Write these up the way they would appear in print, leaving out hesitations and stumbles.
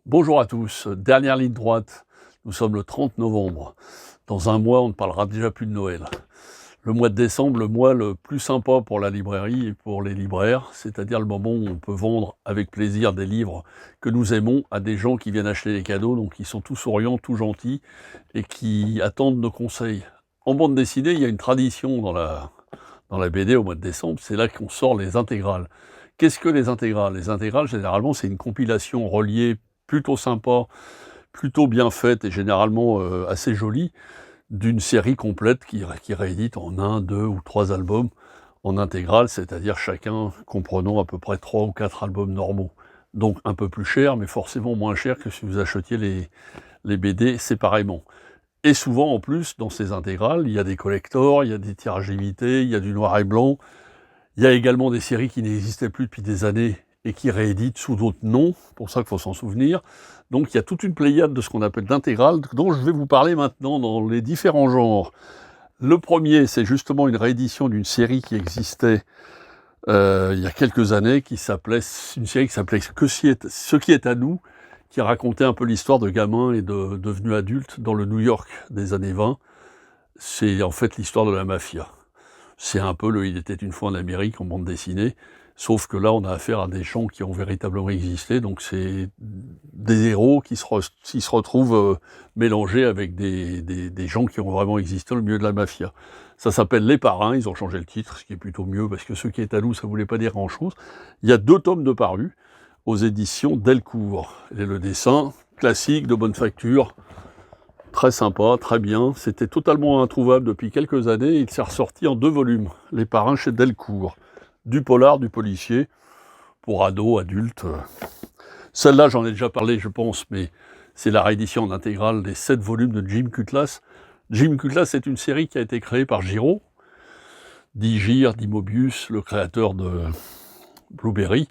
Bonjour à tous, dernière ligne droite, nous sommes le 30 novembre. Dans un mois, on ne parlera déjà plus de Noël. Le mois de décembre, le mois le plus sympa pour la librairie et pour les libraires, c'est-à-dire le moment où on peut vendre avec plaisir des livres que nous aimons à des gens qui viennent acheter des cadeaux, donc qui sont tout souriants, tout gentils et qui attendent nos conseils. En bande dessinée, il y a une tradition dans la BD au mois de décembre, c'est là qu'on sort les intégrales. Qu'est-ce que les intégrales? Les intégrales, généralement, c'est une compilation reliée plutôt sympa, plutôt bien faite et généralement assez jolie, d'une série complète qui réédite en 1, 2 ou 3 albums en intégrale, c'est-à-dire chacun comprenant à peu près 3 ou 4 albums normaux. Donc un peu plus cher, mais forcément moins cher que si vous achetiez les BD séparément. Et souvent, en plus, dans ces intégrales, il y a des collectors, il y a des tirages limités, il y a du noir et blanc. Il y a également des séries qui n'existaient plus depuis des années et qui rééditent sous d'autres noms, pour ça qu'il faut s'en souvenir. Donc il y a toute une pléiade de ce qu'on appelle d'intégrales, dont je vais vous parler maintenant dans les différents genres. Le premier, c'est justement une réédition d'une série qui existait il y a quelques années, une série qui s'appelait Ce qui est à nous, qui racontait un peu l'histoire de gamins et de devenus adultes dans le New York des années 20. C'est en fait l'histoire de la mafia. C'est un peu Il était une fois en Amérique en bande dessinée, sauf que là on a affaire à des gens qui ont véritablement existé, donc c'est des héros qui se retrouvent mélangés avec des gens qui ont vraiment existé dans le milieu de la mafia. Ça s'appelle Les Parrains, ils ont changé le titre, ce qui est plutôt mieux, parce que Ce qui est à nous, ça voulait pas dire grand-chose. Il y a 2 tomes de parus aux éditions Delcourt. Et le dessin, classique, de bonne facture, très sympa, très bien. C'était totalement introuvable depuis quelques années. Il s'est ressorti en 2 volumes. Les Parrains chez Delcourt. Du polar, du policier, pour ados, adultes. Celle-là, j'en ai déjà parlé, je pense, mais c'est la réédition en intégrale des 7 volumes de Jim Cutlass. Jim Cutlass, c'est une série qui a été créée par Giraud, dit Gir, dit Mobius, le créateur de Blueberry.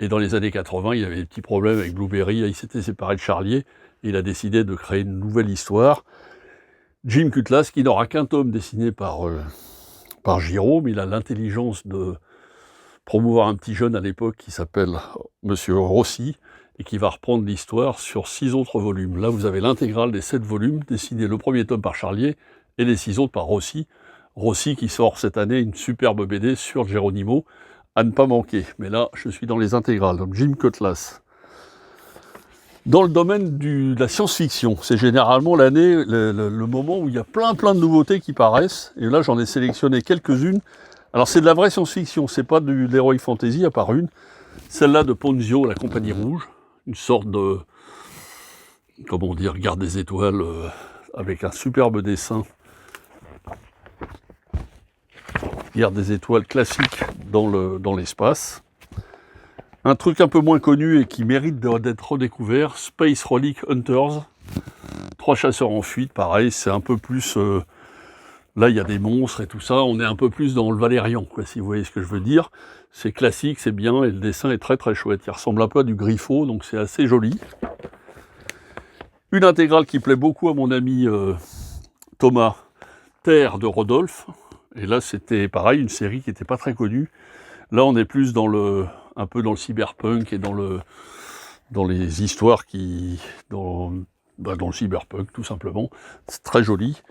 Et dans les années 80, il avait des petits problèmes avec Blueberry, il s'était séparé de Charlier, et il a décidé de créer une nouvelle histoire. Jim Cutlass, qui n'aura qu'un tome dessiné par Giraud, mais il a l'intelligence de promouvoir un petit jeune à l'époque qui s'appelle Monsieur Rossi, et qui va reprendre l'histoire sur 6 autres volumes. Là, vous avez l'intégrale des 7 volumes, dessiné le premier tome par Charlier, et les 6 autres par Rossi. Rossi qui sort cette année une superbe BD sur Geronimo, à ne pas manquer. Mais là, je suis dans les intégrales, donc Jim Cutlass. Dans le domaine de la science-fiction, c'est généralement l'année, le moment où il y a plein de nouveautés qui paraissent, et là j'en ai sélectionné quelques-unes. Alors c'est de la vraie science-fiction, c'est pas de l'heroic fantasy, à part une. Celle-là de Ponzio, La Compagnie Rouge, une sorte de, comment dire, Garde des Étoiles, avec un superbe dessin. Garde des Étoiles classique dans l'espace. Un truc un peu moins connu et qui mérite d'être redécouvert, Space Relic Hunters. 3 chasseurs en fuite, pareil, c'est un peu plus... là, il y a des monstres et tout ça, on est un peu plus dans le Valérian, quoi, si vous voyez ce que je veux dire. C'est classique, c'est bien, et le dessin est très chouette. Il ressemble un peu à du Griffo, donc c'est assez joli. Une intégrale qui plaît beaucoup à mon ami Thomas, Terre de Rodolphe. Et là, c'était pareil, une série qui n'était pas très connue. Là, on est plus un peu dans le cyberpunk et dans les histoires dans le cyberpunk, tout simplement. C'est très joli.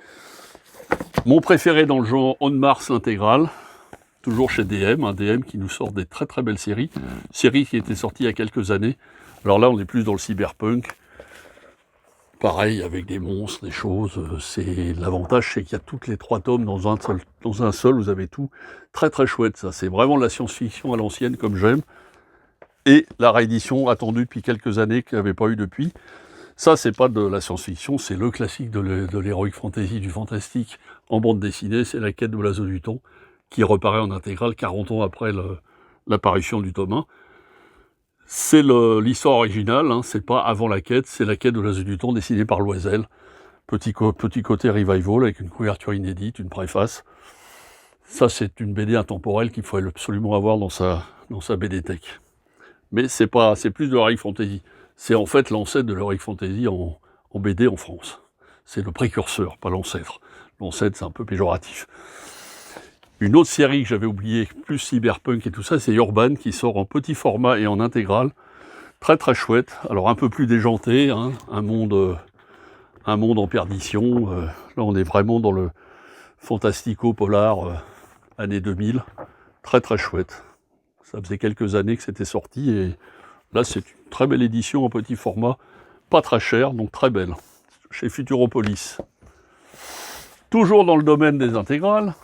Mon préféré dans le genre On Mars intégrale, toujours chez DM, un DM qui nous sort des très belles séries. Série qui était sortie il y a quelques années. Alors là, on est plus dans le cyberpunk. Pareil, avec des monstres, des choses. L'avantage, c'est qu'il y a toutes les 3 tomes dans un seul, vous avez tout. Très chouette, ça. C'est vraiment de la science-fiction à l'ancienne, comme j'aime. Et la réédition attendue depuis quelques années, qu'il n'y avait pas eu depuis. Ça, c'est pas de la science-fiction, c'est le classique de l'heroic fantasy, du fantastique en bande dessinée. C'est La Quête de l'Oiseau du Temps, qui reparaît en intégrale 40 ans après l'apparition du tome 1. C'est l'histoire originale, hein, c'est pas avant La Quête, c'est La Quête de l'Oiseau du Temps dessinée par Loisel. Petit côté revival avec une couverture inédite, une préface. Ça, c'est une BD intemporelle qu'il faut absolument avoir dans sa BD Tech. Mais c'est plus de l'heroic fantasy. C'est en fait l'ancêtre de l'heroic fantasy en BD en France. C'est le précurseur, pas l'ancêtre. L'ancêtre, c'est un peu péjoratif. Une autre série que j'avais oubliée, plus cyberpunk et tout ça, c'est Urban, qui sort en petit format et en intégrale. Très très chouette, alors un peu plus déjanté, hein, un monde en perdition. Là on est vraiment dans le fantastico-polar années 2000, très très chouette. Ça faisait quelques années que c'était sorti et là c'est une très belle édition en petit format, pas très cher, donc très belle, chez Futuropolis. Toujours dans le domaine des intégrales,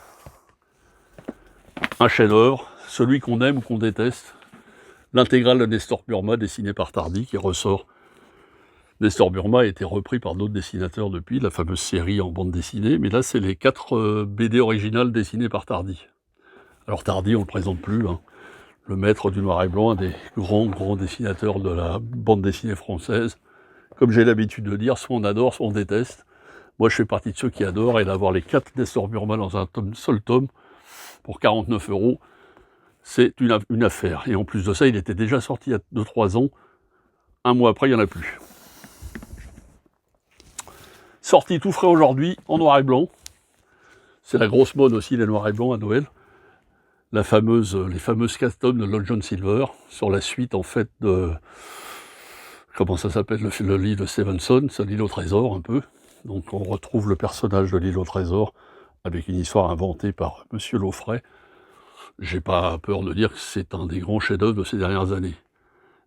un chef-d'œuvre, celui qu'on aime ou qu'on déteste, l'intégrale de Nestor Burma dessinée par Tardi qui ressort. Nestor Burma a été repris par d'autres dessinateurs depuis, la fameuse série en bande dessinée, mais là c'est les 4 BD originales dessinées par Tardi. Alors Tardi, on ne le présente plus, hein, le maître du noir et blanc, un des grands dessinateurs de la bande dessinée française. Comme j'ai l'habitude de dire, soit on adore, soit on déteste. Moi je fais partie de ceux qui adorent, et d'avoir les 4 Nestor Burma dans un seul tome, pour 49 €, c'est une affaire. Et en plus de ça, il était déjà sorti il y a 2-3 ans, un mois après, il n'y en a plus. Sorti tout frais aujourd'hui, en noir et blanc. C'est la grosse mode aussi, les noirs et blancs à Noël. Les fameuses 4 tomes de Long John Silver, sur la suite en fait de... Comment ça s'appelle, le livre de Stevenson, c'est l'île au trésor un peu. Donc on retrouve le personnage de l'île au trésor, avec une histoire inventée par Monsieur Laufray. J'ai pas peur de dire que c'est un des grands chefs-d'œuvre de ces dernières années.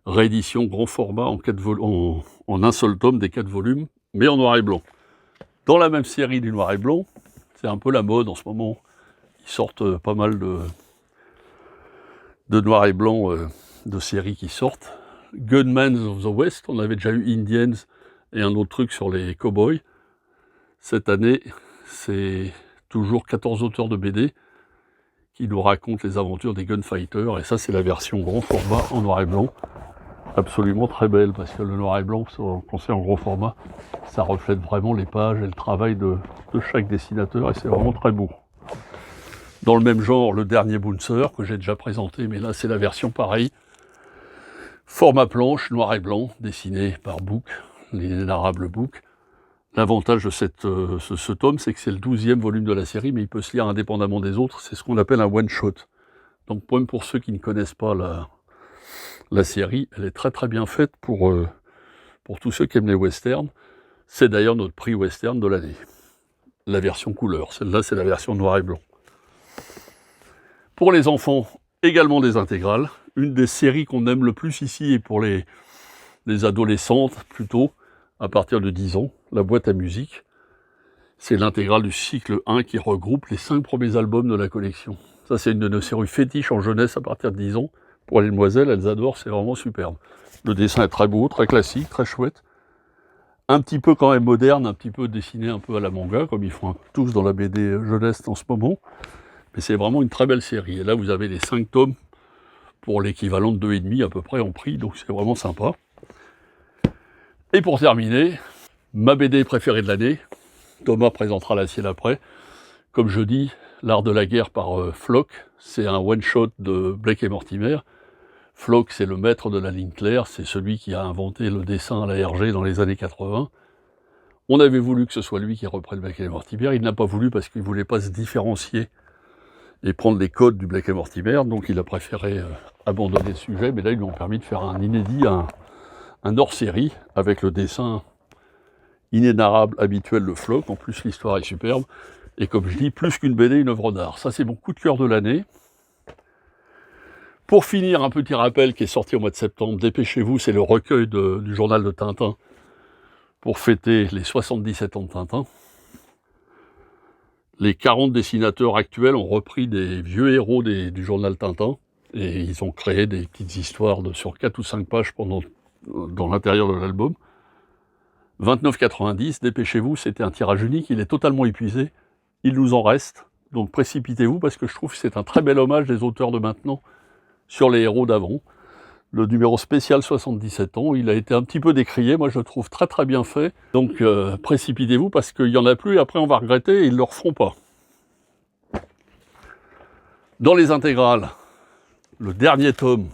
Réédition grand format en un seul tome des 4 volumes, mais en noir et blanc. Dans la même série du noir et blanc, c'est un peu la mode en ce moment, ils sortent pas mal de noir et blanc, de séries qui sortent. Gunmen of the West, on avait déjà eu Indians et un autre truc sur les cowboys. Cette année, c'est toujours 14 auteurs de BD qui nous racontent les aventures des gunfighters, et ça c'est la version grand format en noir et blanc. Absolument très belle, parce que le noir et blanc, quand c'est en gros format, ça reflète vraiment les pages et le travail de chaque dessinateur, et c'est vraiment très beau. Dans le même genre, le dernier Bouncer, que j'ai déjà présenté, mais là c'est la version pareille. Format planche, noir et blanc, dessiné par Book, l'inénarrable Book. L'avantage de ce tome, c'est que c'est le 12e volume de la série, mais il peut se lire indépendamment des autres, c'est ce qu'on appelle un one-shot. Donc même pour ceux qui ne connaissent pas la série, elle est très très bien faite pour tous ceux qui aiment les westerns. C'est d'ailleurs notre prix western de l'année. La version couleur, celle-là c'est la version noir et blanc. Pour les enfants, également des intégrales. Une des séries qu'on aime le plus ici, et pour les adolescentes plutôt, à partir de 10 ans, la boîte à musique. C'est l'intégrale du cycle 1 qui regroupe les 5 premiers albums de la collection. Ça c'est une de nos séries fétiches en jeunesse à partir de 10 ans. Pour les demoiselles, elles adorent, c'est vraiment superbe. Le dessin est très beau, très classique, très chouette. Un petit peu quand même moderne, un petit peu dessiné un peu à la manga, comme ils font tous dans la BD jeunesse en ce moment. Mais c'est vraiment une très belle série. Et là, vous avez les 5 tomes pour l'équivalent de 2,5 à peu près en prix, donc c'est vraiment sympa. Et pour terminer, ma BD préférée de l'année. Thomas présentera la sienne après. Comme je dis, L'Art de la guerre par Flock, c'est un one-shot de Blake et Mortimer. Flock, c'est le maître de la ligne claire, c'est celui qui a inventé le dessin à la RG dans les années 80. On avait voulu que ce soit lui qui reprenne Blake et Mortimer, il n'a pas voulu parce qu'il ne voulait pas se différencier et prendre les codes du Blake et Mortimer, donc il a préféré abandonner le sujet, mais là ils lui ont permis de faire un inédit, un hors-série, avec le dessin inénarrable habituel de Flock. En plus l'histoire est superbe, et comme je dis, plus qu'une BD, une œuvre d'art. Ça c'est mon coup de cœur de l'année. Pour finir, un petit rappel qui est sorti au mois de septembre, dépêchez-vous, c'est le recueil du journal de Tintin, pour fêter les 77 ans de Tintin. Les 40 dessinateurs actuels ont repris des vieux héros du journal Tintin, et ils ont créé des petites histoires sur 4 ou 5 pages dans l'intérieur de l'album. 29,90, dépêchez-vous, c'était un tirage unique, il est totalement épuisé, il nous en reste, donc précipitez-vous, parce que je trouve que c'est un très bel hommage des auteurs de maintenant sur les héros d'avant. Le numéro spécial 77 ans, il a été un petit peu décrié, moi je le trouve très très bien fait, donc précipitez-vous, parce qu'il n'y en a plus, et après on va regretter, et ils ne le referont pas. Dans les intégrales, le dernier tome,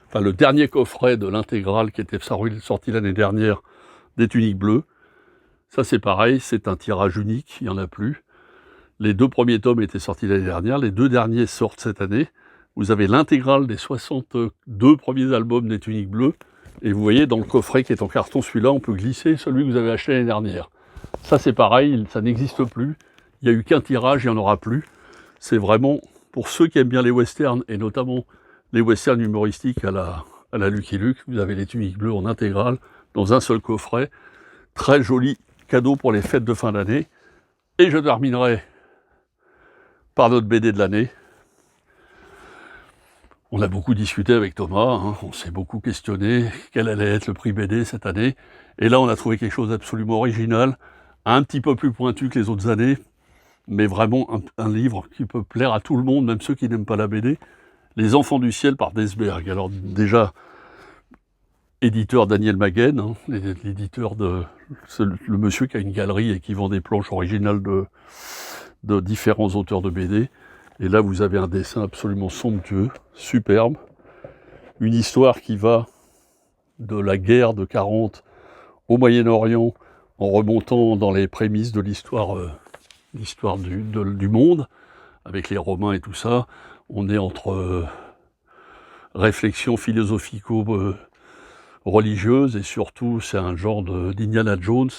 enfin le dernier coffret de l'intégrale qui était sorti l'année dernière, des Tuniques Bleues, ça c'est pareil, c'est un tirage unique, il n'y en a plus. Les 2 premiers tomes étaient sortis l'année dernière, les 2 derniers sortent cette année. Vous avez l'intégrale des 62 premiers albums des Tuniques Bleues, Et vous voyez, dans le coffret qui est en carton, celui-là, on peut glisser celui que vous avez acheté l'année dernière. Ça, c'est pareil, ça n'existe plus. Il n'y a eu qu'un tirage, il n'y en aura plus. C'est vraiment pour ceux qui aiment bien les westerns, et notamment les westerns humoristiques à la Lucky Luke. Vous avez les tuniques bleues en intégrale, dans un seul coffret. Très joli cadeau pour les fêtes de fin d'année. Et je terminerai par notre BD de l'année. On a beaucoup discuté avec Thomas, hein, on s'est beaucoup questionné quel allait être le prix BD cette année. Et là, on a trouvé quelque chose d'absolument original, un petit peu plus pointu que les autres années, mais vraiment un livre qui peut plaire à tout le monde, même ceux qui n'aiment pas la BD. Les Enfants du ciel par Desberg. Alors déjà, éditeur Daniel Maguen, hein, l'éditeur le monsieur qui a une galerie et qui vend des planches originales de différents auteurs de BD. Et là, vous avez un dessin absolument somptueux, superbe. Une histoire qui va de la guerre de 40 au Moyen-Orient, en remontant dans les prémices de l'histoire du monde, avec les Romains et tout ça. On est entre réflexions philosophico-religieuses, et surtout, c'est un genre d'Indiana Jones,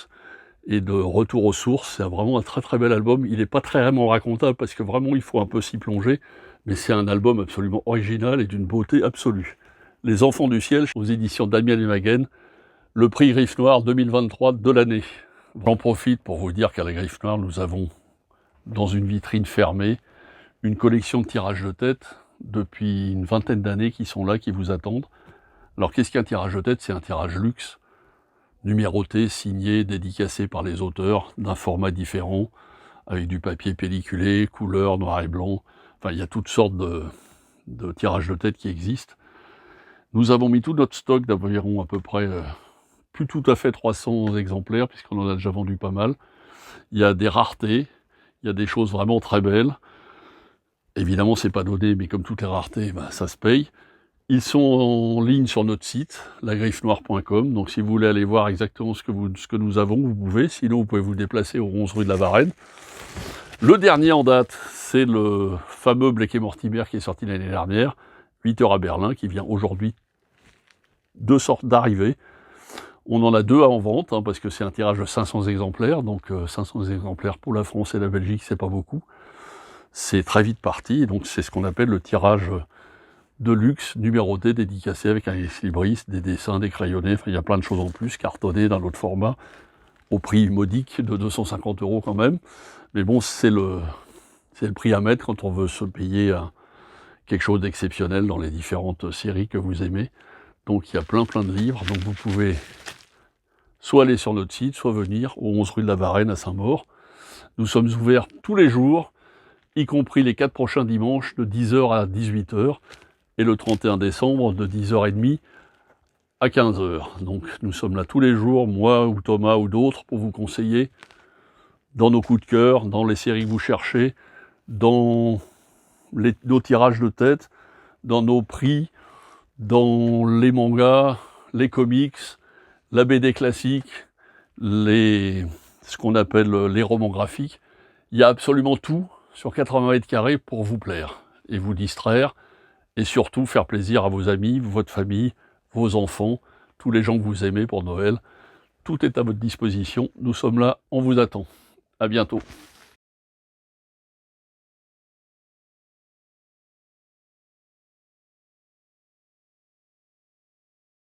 et de retour aux sources. C'est vraiment un très très bel album. Il n'est pas très vraiment racontable parce que vraiment il faut un peu s'y plonger, mais c'est un album absolument original et d'une beauté absolue. Les Enfants du ciel aux éditions Daniel Maguen, le prix Griffe Noire 2023 de l'année. J'en profite pour vous dire qu'à la Griffe Noire, nous avons dans une vitrine fermée une collection de tirages de tête depuis une vingtaine d'années qui sont là, qui vous attendent. Alors qu'est-ce qu'un tirage de tête? C'est un tirage luxe, numéroté, signé, dédicacé par les auteurs, d'un format différent, avec du papier pelliculé, couleur, noir et blanc. Enfin, il y a toutes sortes de tirages de tête qui existent. Nous avons mis tout notre stock d'environ à peu près, plus tout à fait 300 exemplaires, puisqu'on en a déjà vendu pas mal. Il y a des raretés, il y a des choses vraiment très belles. Évidemment, c'est pas donné, mais comme toutes les raretés, ben, ça se paye. Ils sont en ligne sur notre site, lagriffenoire.com, donc si vous voulez aller voir exactement ce que nous avons, vous pouvez, sinon vous pouvez vous déplacer au 11 rue de la Varenne. Le dernier en date, c'est le fameux Blake et Mortimer qui est sorti l'année dernière, 8h à Berlin, qui vient aujourd'hui d'arriver. On en a 2 en vente, hein, parce que c'est un tirage de 500 exemplaires, donc 500 exemplaires pour la France et la Belgique, c'est pas beaucoup. C'est très vite parti, donc c'est ce qu'on appelle le tirage de luxe, numéroté, dédicacé avec un ex-libris, des dessins, des crayonnés, enfin il y a plein de choses en plus, cartonné d'un autre format, au prix modique de 250 € quand même. Mais bon, c'est le prix à mettre quand on veut se payer quelque chose d'exceptionnel dans les différentes séries que vous aimez. Donc il y a plein de livres, donc vous pouvez soit aller sur notre site, soit venir au 11 rue de la Varenne à Saint-Maur. Nous sommes ouverts tous les jours, y compris les 4 prochains dimanches de 10h à 18h. Et le 31 décembre de 10h30 à 15h. Donc nous sommes là tous les jours, moi ou Thomas ou d'autres, pour vous conseiller dans nos coups de cœur, dans les séries que vous cherchez, dans nos tirages de tête, dans nos prix, dans les mangas, les comics, la BD classique, ce qu'on appelle les romans graphiques. Il y a absolument tout sur 80 mètres carrés pour vous plaire et vous distraire, et surtout faire plaisir à vos amis, votre famille, vos enfants, tous les gens que vous aimez pour Noël. Tout est à votre disposition. Nous sommes là, on vous attend. À bientôt.